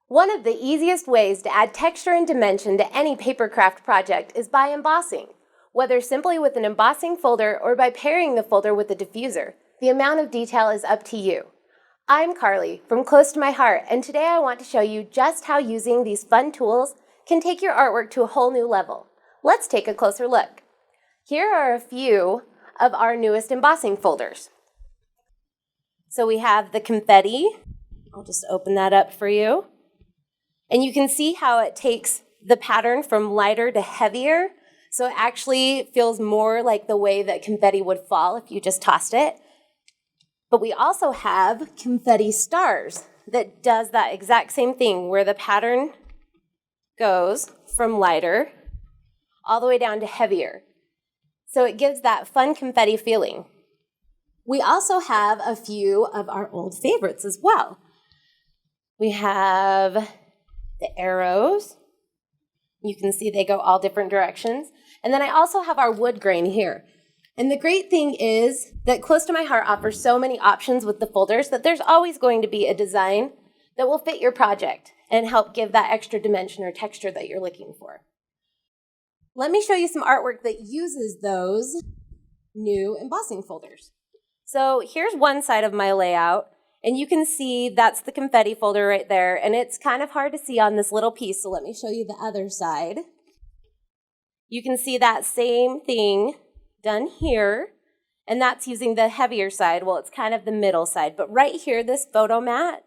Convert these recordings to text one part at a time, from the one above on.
One of the easiest ways to add texture and dimension to any paper craft project is by embossing. Whether simply with an embossing folder or by pairing the folder with a diffuser, the amount of detail is up to you. I'm Carly from Close to My Heart, and today I want to show you just how using these fun tools can take your artwork to a whole new level. Let's take a closer look. Here are a few of our newest embossing folders. So we have the confetti. I'll just open that up for you. And you can see how it takes the pattern from lighter to heavier. So it actually feels more like the way that confetti would fall if you just tossed it. But we also have confetti stars that does that exact same thing where the pattern goes from lighter all the way down to heavier. So it gives that fun confetti feeling. We also have a few of our old favorites as well. We have the arrows. You can see they go all different directions. And then I also have our wood grain here. And the great thing is that Close to My Heart offers so many options with the folders that there's always going to be a design that will fit your project and help give that extra dimension or texture that you're looking for. Let me show you some artwork that uses those new embossing folders. So here's one side of my layout, and you can see that's the confetti folder right there, and it's kind of hard to see on this little piece, so let me show you the other side. You can see that same thing done here, and that's using the heavier side. Well, it's kind of the middle side, but right here, this photo mat,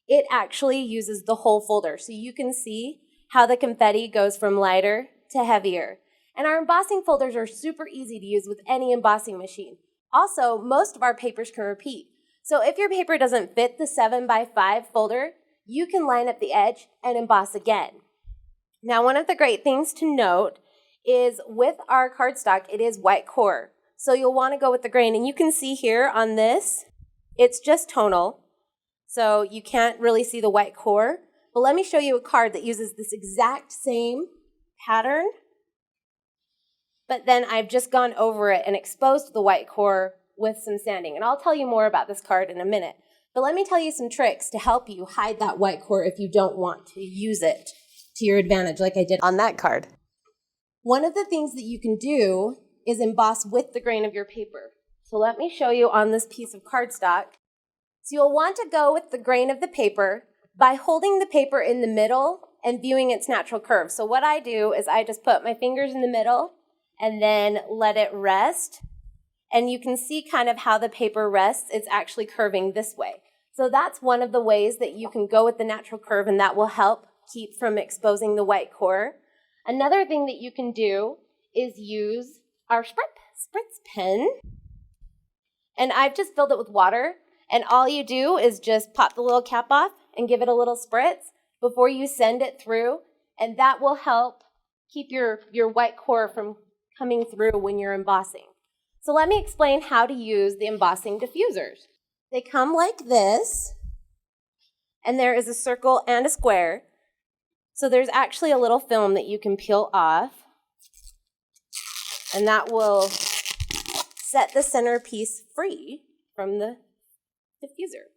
it actually uses the whole folder. So you can see how the confetti goes from lighter to heavier. And our embossing folders are super easy to use with any embossing machine. Also, most of our papers can repeat. So if your paper doesn't fit the 7x5 folder, you can line up the edge and emboss again. Now, one of the great things to note is with our cardstock, it is white core. So you'll want to go with the grain. And you can see here on this, it's just tonal. So you can't really see the white core. But let me show you a card that uses this exact same pattern. But then I've just gone over it and exposed the white core with some sanding. And I'll tell you more about this card in a minute. But let me tell you some tricks to help you hide that white core if you don't want to use it to your advantage like I did on that card. One of the things that you can do is emboss with the grain of your paper. So let me show you on this piece of cardstock. So you'll want to go with the grain of the paper by holding the paper in the middle and viewing its natural curve. So what I do is I just put my fingers in the middle and then let it rest. And you can see kind of how the paper rests. It's actually curving this way. So that's one of the ways that you can go with the natural curve, and that will help keep from exposing the white core. Another thing that you can do is use our spritz pen. And I've just filled it with water. And all you do is just pop the little cap off and give it a little spritz before you send it through. And that will help keep your white core from coming through when you're embossing. So let me explain how to use the embossing diffusers. They come like this. And there is a circle and a square. So there's actually a little film that you can peel off, and that will set the centerpiece free from the diffuser.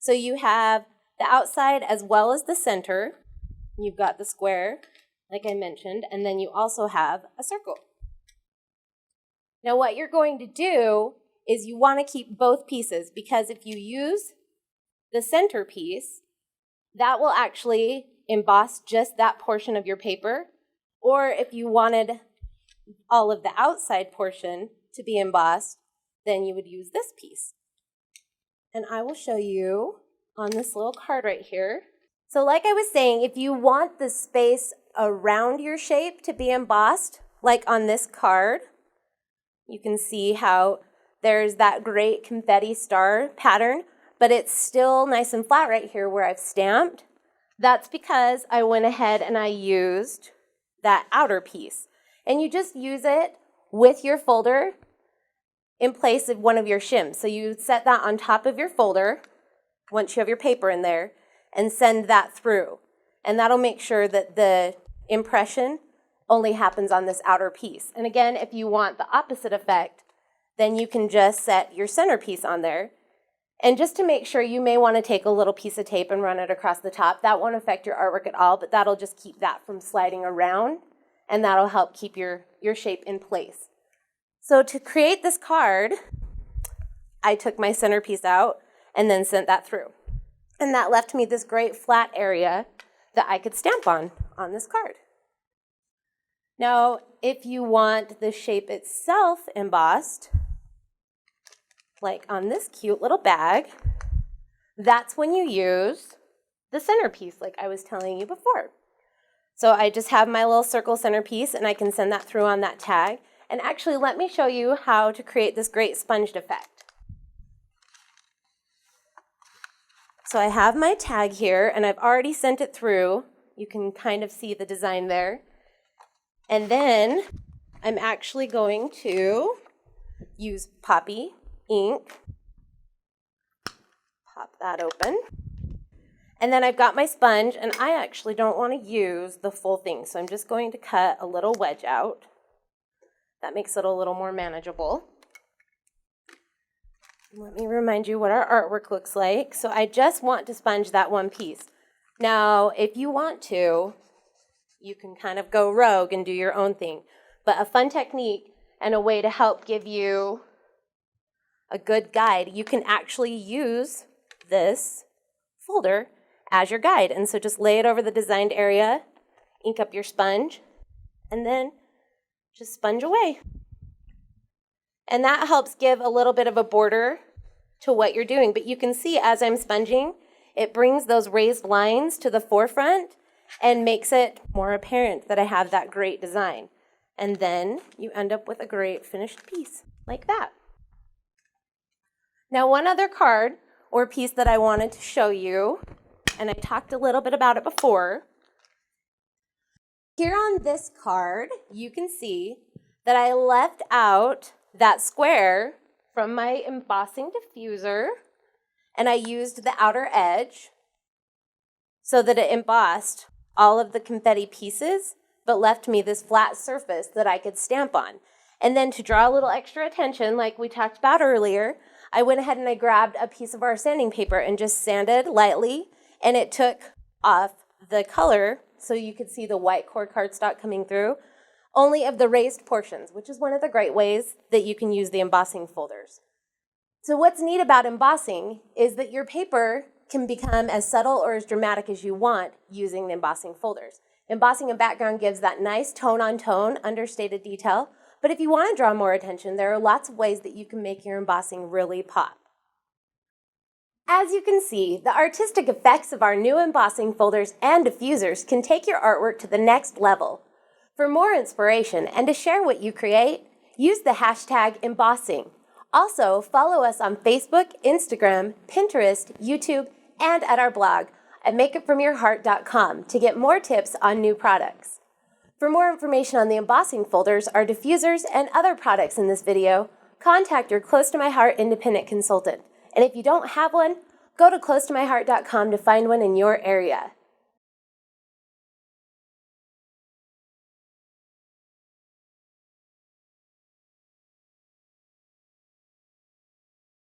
So you have the outside as well as the center. You've got the square, like I mentioned, and then you also have a circle. Now what you're going to do is you want to keep both pieces, because if you use the centerpiece, that will actually emboss just that portion of your paper, or if you wanted all of the outside portion to be embossed, then you would use this piece. And I will show you on this little card right here. So like I was saying, if you want the space around your shape to be embossed, like on this card, you can see how there's that great confetti star pattern, but it's still nice and flat right here where I've stamped. That's because I went ahead and I used that outer piece. And you just use it with your folder in place of one of your shims. So you set that on top of your folder once you have your paper in there and send that through. And that'll make sure that the impression only happens on this outer piece. And again, if you want the opposite effect, then you can just set your centerpiece on there And just to make sure, you may want to take a little piece of tape and run it across the top. That won't affect your artwork at all, but that'll just keep that from sliding around, and that'll help keep your shape in place. So to create this card, I took my centerpiece out and then sent that through. And that left me this great flat area that I could stamp on this card. Now, if you want the shape itself embossed, like on this cute little bag, that's when you use the centerpiece, like I was telling you before. So I just have my little circle centerpiece, and I can send that through on that tag. And actually, let me show you how to create this great sponged effect. So I have my tag here, and I've already sent it through. You can kind of see the design there. And then I'm actually going to use Poppy ink. Pop that open. And then I've got my sponge, and I actually don't want to use the full thing, so I'm just going to cut a little wedge out. That makes it a little more manageable. Let me remind you what our artwork looks like. So I just want to sponge that one piece. Now, if you want to, you can kind of go rogue and do your own thing. But a fun technique and a way to help give you a good guide, you can actually use this folder as your guide. And so just lay it over the designed area, ink up your sponge, and then just sponge away. And that helps give a little bit of a border to what you're doing. But you can see as I'm sponging, it brings those raised lines to the forefront and makes it more apparent that I have that great design. And then you end up with a great finished piece like that. Now, one other card or piece that I wanted to show you, and I talked a little bit about it before. Here on this card, you can see that I left out that square from my embossing diffuser, and I used the outer edge so that it embossed all of the confetti pieces, but left me this flat surface that I could stamp on. And then to draw a little extra attention, like we talked about earlier, I went ahead and I grabbed a piece of our sanding paper and just sanded lightly, and it took off the color so you could see the white core cardstock coming through, only of the raised portions, which is one of the great ways that you can use the embossing folders. So what's neat about embossing is that your paper can become as subtle or as dramatic as you want using the embossing folders. Embossing a background gives that nice tone-on-tone, understated detail, but if you want to draw more attention, there are lots of ways that you can make your embossing really pop. As you can see, the artistic effects of our new embossing folders and diffusers can take your artwork to the next level. For more inspiration and to share what you create, use the hashtag embossing. Also, follow us on Facebook, Instagram, Pinterest, YouTube, and at our blog at makeitfromyourheart.com to get more tips on new products. For more information on the embossing folders, our diffusers, and other products in this video, contact your Close to My Heart independent consultant. And if you don't have one, go to closetomyheart.com to find one in your area.